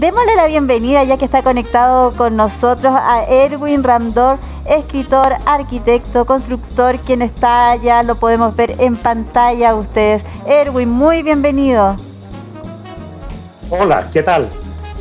Démosle la bienvenida, ya que está conectado con nosotros, a Erwin Ramdor, escritor, arquitecto, constructor, quien está, ya lo podemos ver en pantalla ustedes. Erwin, muy bienvenido. Hola, ¿qué tal?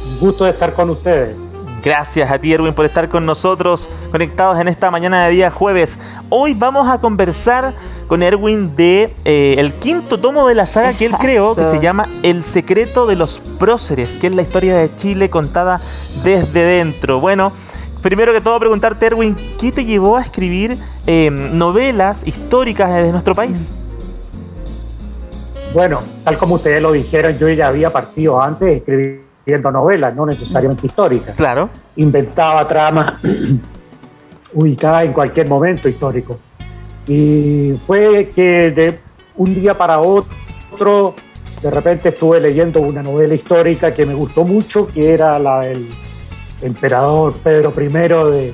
Un gusto de estar con ustedes. Gracias a ti, Erwin, por estar con nosotros, conectados en esta mañana de día jueves. Hoy vamos a conversar con Erwin de el quinto tomo de la saga. Exacto. Que él creó, que se llama El secreto de los próceres, que es la historia de Chile contada desde dentro. Bueno, primero que todo preguntarte, Erwin, ¿qué te llevó a escribir novelas históricas de nuestro país? Bueno, tal como ustedes lo dijeron, yo ya había partido antes escribiendo novelas, no necesariamente históricas. Claro. Inventaba tramas ubicadas en cualquier momento histórico. Y fue que de un día para otro, de repente estuve leyendo una novela histórica que me gustó mucho, que era la del emperador Pedro I de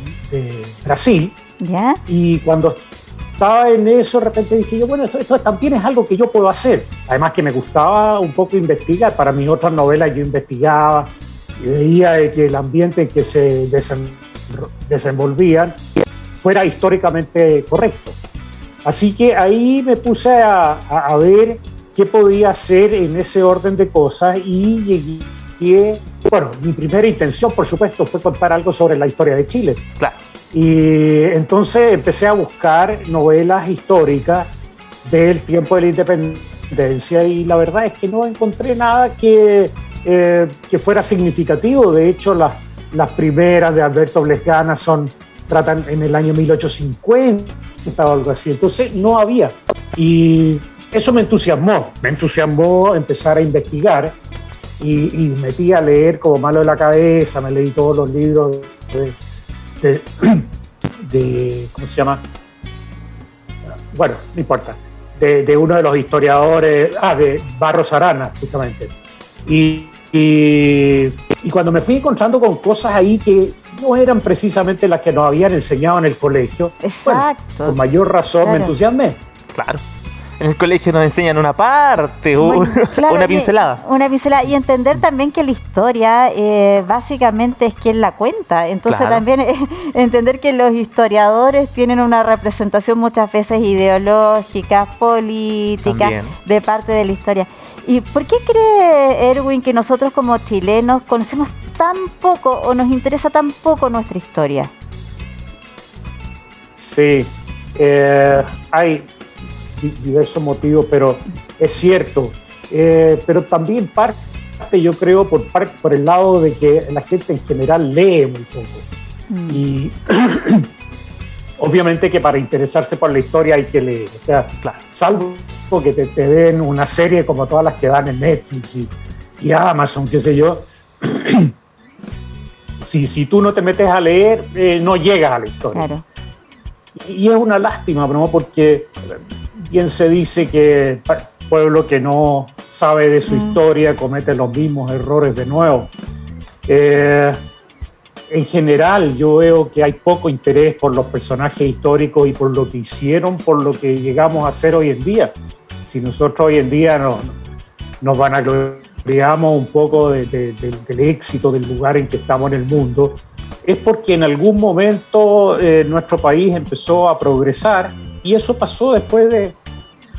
Brasil. ¿Ya? Y cuando estaba en eso, de repente dije yo, bueno, esto también es algo que yo puedo hacer. Además que me gustaba un poco investigar. Para mis otras novelas yo investigaba y veía de que el ambiente en que se desenvolvían fuera históricamente correcto. Así que ahí me puse a ver qué podía hacer en ese orden de cosas y llegué. Bueno, mi primera intención, por supuesto, fue contar algo sobre la historia de Chile. Claro. Y entonces empecé a buscar novelas históricas del tiempo de la independencia y la verdad es que no encontré nada que fuera significativo. De hecho, las primeras de Alberto Blesgana tratan en el año 1850 o algo así. Entonces no había. Y eso me entusiasmó empezar a investigar y metí a leer como malo de la cabeza. Me leí todos los libros de ¿cómo se llama? Bueno, no importa. De uno de los historiadores, de Barros Arana, justamente. Y cuando me fui encontrando con cosas ahí que no eran precisamente las que nos habían enseñado en el colegio, exacto, bueno, por mayor razón, claro, me entusiasmé. Claro. En el colegio nos enseñan una parte, bueno, claro, una pincelada. Una pincelada. Y entender también que la historia básicamente es quien la cuenta. Entonces claro, también entender que los historiadores tienen una representación muchas veces ideológica, política, también, de parte de la historia. ¿Y por qué cree Erwin que nosotros como chilenos conocemos tan poco o nos interesa tan poco nuestra historia? Sí, hay diversos motivos, pero es cierto. Pero también parte, yo creo, por el lado de que la gente en general lee muy poco. Y obviamente que para interesarse por la historia hay que leer. O sea, claro, salvo que te den una serie como todas las que dan en Netflix y Amazon, qué sé yo. Si tú no te metes a leer, no llegas a la historia. Claro. Y es una lástima, ¿no? Porque bien se dice que el pueblo que no sabe de su historia comete los mismos errores de nuevo. En general, yo veo que hay poco interés por los personajes históricos y por lo que hicieron, por lo que llegamos a ser hoy en día. Si nosotros hoy en día nos vanagloriamos un poco del éxito del lugar en que estamos en el mundo, es porque en algún momento nuestro país empezó a progresar y eso pasó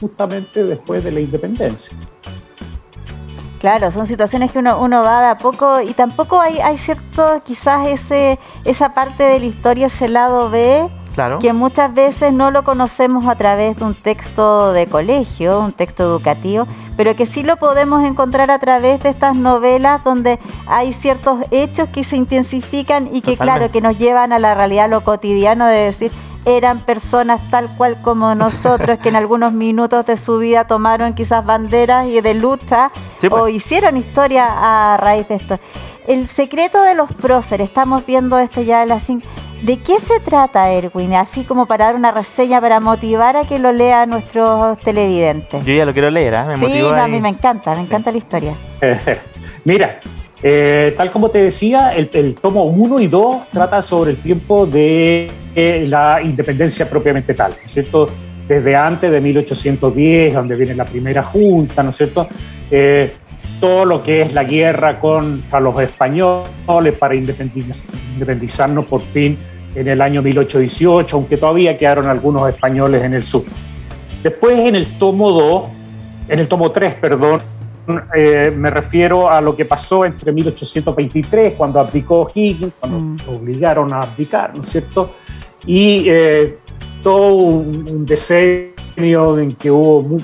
justamente después de la independencia. Claro, son situaciones que uno va de a poco y tampoco hay cierto, quizás esa parte de la historia, ese lado B, claro, que muchas veces no lo conocemos a través de un texto de colegio, un texto educativo, pero que sí lo podemos encontrar a través de estas novelas donde hay ciertos hechos que se intensifican y que, totalmente, claro, que nos llevan a la realidad, lo cotidiano de decir, eran personas tal cual como nosotros que en algunos minutos de su vida tomaron quizás banderas y de lucha, sí, pues, o hicieron historia a raíz de esto. El secreto de los próceres, estamos viendo esto ya de las 5. ¿De qué se trata, Erwin? Así como para dar una reseña, para motivar a que lo lean nuestros televidentes. Yo ya lo quiero leer, ¿eh? Sí, no, a mí me encanta la historia. Mira, tal como te decía, el tomo 1 y 2 trata sobre el tiempo de la independencia propiamente tal, ¿no es cierto? Desde antes de 1810, donde viene la primera junta, ¿no es cierto? todo lo que es la guerra contra los españoles para independizarnos por fin en el año 1818, aunque todavía quedaron algunos españoles en el sur. Después en el tomo 3, perdón, me refiero a lo que pasó entre 1823, cuando abdicó Higgins, cuando lo obligaron a abdicar, ¿no es cierto? Y todo un decenio en que hubo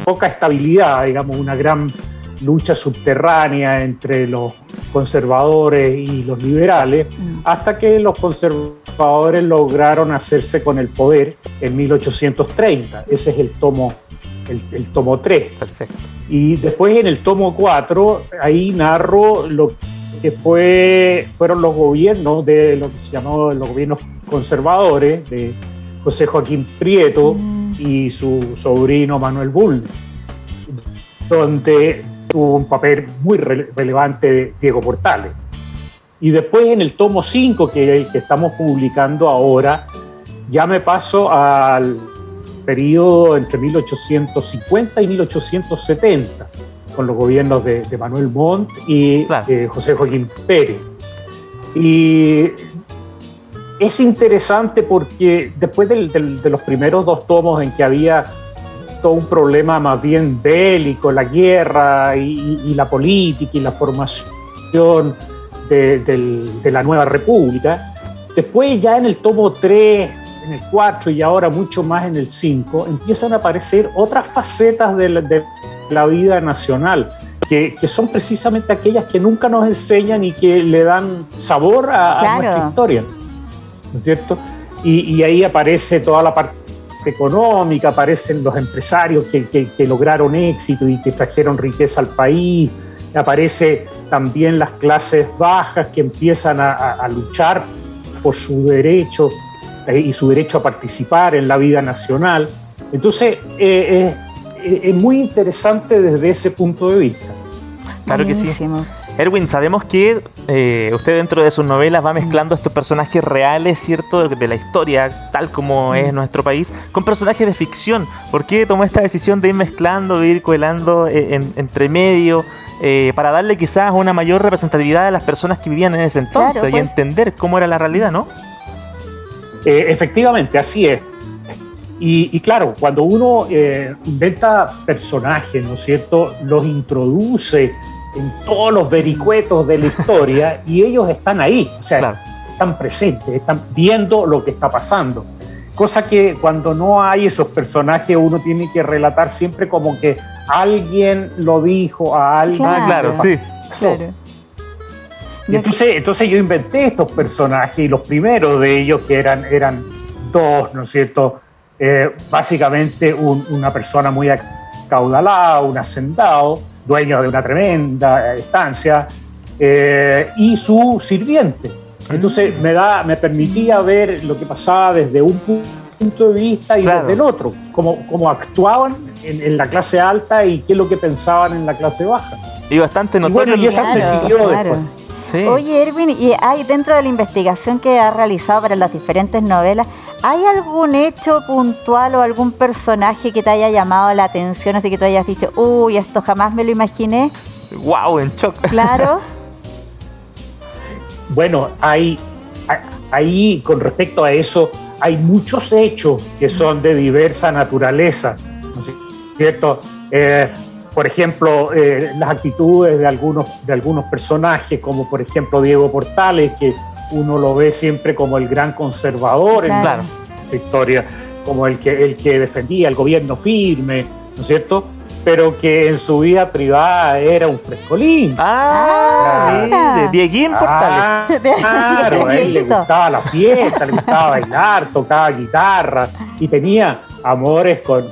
poca estabilidad, digamos, una gran lucha subterránea entre los conservadores y los liberales, hasta que los conservadores lograron hacerse con el poder en 1830. Ese es el tomo 3. Perfecto. Y después en el tomo 4, ahí narro lo que fueron los gobiernos de lo que se llamó los gobiernos conservadores de José Joaquín Prieto y su sobrino Manuel Bulnes, donde tuvo un papel muy relevante Diego Portales. Y después en el tomo 5, que es el que estamos publicando ahora, ya me paso al periodo entre 1850 y 1870, con los gobiernos de Manuel Montt y José Joaquín Pérez. Y es interesante porque después de los primeros 2 tomos en que había todo un problema más bien bélico, la guerra y la política y la formación de la nueva república, después ya en el tomo 3, en el 4 y ahora mucho más en el 5, empiezan a aparecer otras facetas de la vida nacional, que son precisamente aquellas que nunca nos enseñan y que le dan sabor a nuestra historia, ¿no es cierto? Y ahí aparece toda la parte económica, aparecen los empresarios que lograron éxito y que trajeron riqueza al país, aparece también las clases bajas que empiezan a luchar por su derecho y su derecho a participar en la vida nacional. Entonces, es muy interesante desde ese punto de vista. Claro que sí. Erwin, sabemos que usted dentro de sus novelas va mezclando estos personajes reales, ¿cierto?, de la historia, tal como es nuestro país, con personajes de ficción. ¿Por qué tomó esta decisión de ir mezclando, de ir colando entre medio, para darle quizás una mayor representatividad a las personas que vivían en ese entonces y entender cómo era la realidad, ¿no? Efectivamente, así es. Y claro, cuando uno inventa personajes, ¿no es cierto?, los introduce en todos los vericuetos de la historia y ellos están ahí, o sea, están presentes, están viendo lo que está pasando. Cosa que cuando no hay esos personajes uno tiene que relatar siempre como que alguien lo dijo a alguien. Claro, sí. Claro. Y entonces yo inventé estos personajes y los primeros de ellos que eran 2, ¿no es cierto? Básicamente una persona muy acaudalada, un hacendado, dueño de una tremenda estancia, y su sirviente. Entonces me permitía ver lo que pasaba desde un punto de vista y desde el otro, cómo actuaban en la clase alta y qué es lo que pensaban en la clase baja. Y bastante notorio. Y eso se siguió después. Sí. Oye, Erwin, y hay dentro de la investigación que has realizado para las diferentes novelas, ¿hay algún hecho puntual o algún personaje que te haya llamado la atención, así que tú hayas dicho, uy, esto jamás me lo imaginé? ¡Wow! En shock. Claro. Bueno, ahí con respecto a eso, hay muchos hechos que son de diversa naturaleza, ¿no es cierto? Por ejemplo, las actitudes de algunos personajes, como por ejemplo Diego Portales, que uno lo ve siempre como el gran conservador en la historia, como el que defendía el gobierno firme, ¿no es cierto? Pero que en su vida privada era un frescolín. De Dieguín Portales. Claro, a él le gustaba la fiesta, le gustaba bailar, tocaba guitarra y tenía amores con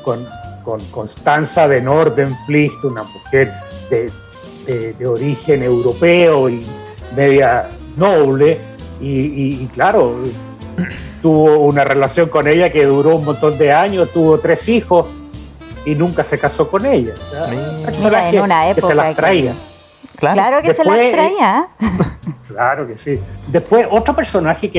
Constanza de Nordenflicht, una mujer de origen europeo y media noble, y claro, tuvo una relación con ella que duró un montón de años, tuvo 3 hijos y nunca se casó con ella. Mira, en una época que se las traía. Claro que después, se las traía. Claro que sí. Después, otro personaje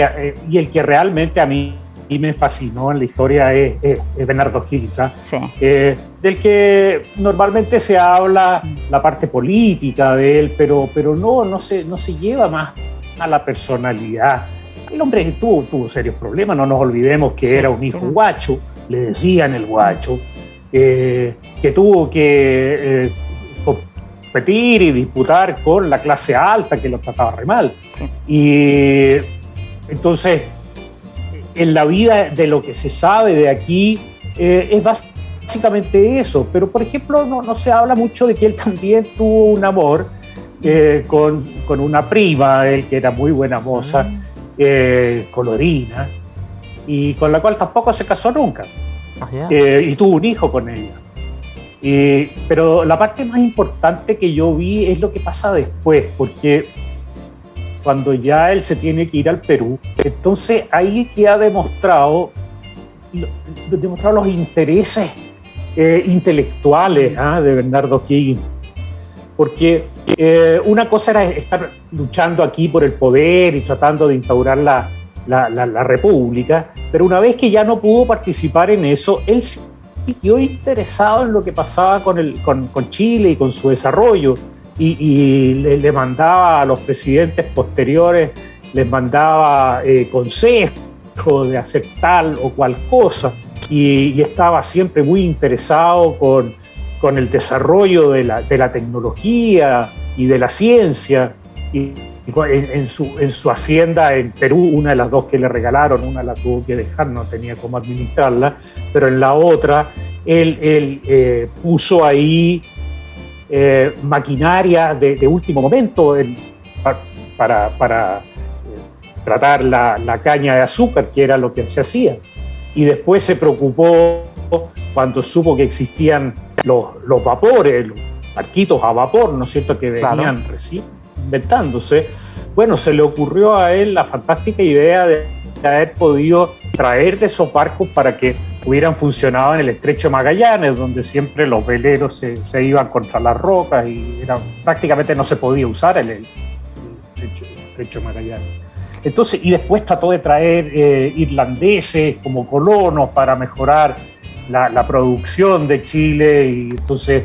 y el que realmente a mí me fascinó en la historia es Bernardo Higgins, sí. Del que normalmente se habla la parte política de él, pero no se lleva más a la personalidad. El hombre tuvo serios problemas, no nos olvidemos que era un hijo guacho, le decían el guacho, que tuvo que competir y disputar con la clase alta que lo trataba re mal. Sí. Y entonces, en la vida de lo que se sabe de aquí, es básicamente eso. Pero, por ejemplo, no se habla mucho de que él también tuvo un amor con una prima, él que era muy buena moza, colorina, y con la cual tampoco se casó nunca. Y tuvo un hijo con ella. Pero la parte más importante que yo vi es lo que pasa después, porque cuando ya él se tiene que ir al Perú, entonces ahí queda demostrado los intereses intelectuales de Bernardo Higgins. Porque una cosa era estar luchando aquí por el poder y tratando de instaurar la república, pero una vez que ya no pudo participar en eso, él siguió interesado en lo que pasaba con Chile y con su desarrollo, y le mandaba a los presidentes posteriores, les mandaba consejos de hacer tal o cual cosa, y estaba siempre muy interesado con el desarrollo de la tecnología y de la ciencia. Y en su hacienda en Perú, una de las dos que le regalaron, una la tuvo que dejar, no tenía cómo administrarla, pero en la otra él puso ahí maquinaria de último momento para tratar la caña de azúcar, que era lo que se hacía. Y después se preocupó cuando supo que existían los vapores, los barquitos a vapor, ¿no es cierto?, que venían recién inventándose. Bueno, se le ocurrió a él la fantástica idea de haber podido traer de esos barcos para que hubieran funcionado en el Estrecho de Magallanes, donde siempre los veleros se iban contra las rocas y prácticamente no se podía usar el Estrecho de Magallanes. Entonces, y después trató de traer irlandeses como colonos para mejorar la producción de Chile, y entonces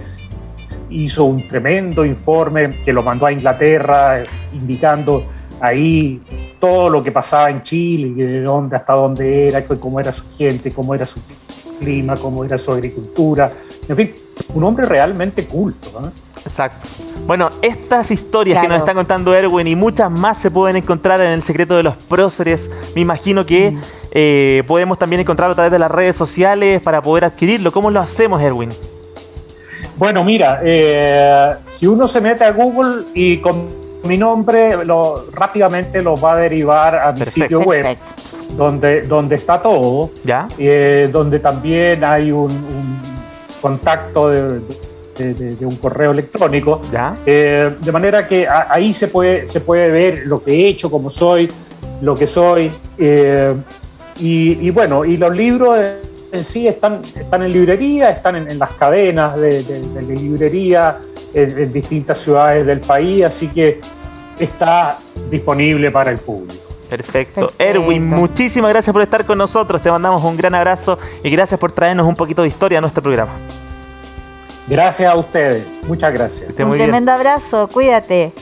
hizo un tremendo informe que lo mandó a Inglaterra, indicando ahí todo lo que pasaba en Chile, de dónde hasta dónde era, cómo era su gente, cómo era su clima, cómo era su agricultura. En fin, un hombre realmente culto, ¿eh? Exacto. Bueno, estas historias que nos está contando Erwin y muchas más se pueden encontrar en El secreto de los próceres. Me imagino que podemos también encontrarlo a través de las redes sociales para poder adquirirlo. ¿Cómo lo hacemos, Erwin? Bueno, mira, si uno se mete a Google y con mi nombre, rápidamente lo va a derivar a mi sitio web, donde está todo, ¿ya? Donde también hay un contacto de un correo electrónico, ¿ya? De manera que ahí se puede ver lo que he hecho, cómo soy, lo que soy, y bueno, y los libros en sí están en librería, están en las cadenas de librería en distintas ciudades del país, así que está disponible para el público. Perfecto. Erwin, muchísimas gracias por estar con nosotros, te mandamos un gran abrazo y gracias por traernos un poquito de historia a nuestro programa. Gracias a ustedes, muchas gracias. Un tremendo abrazo, cuídate.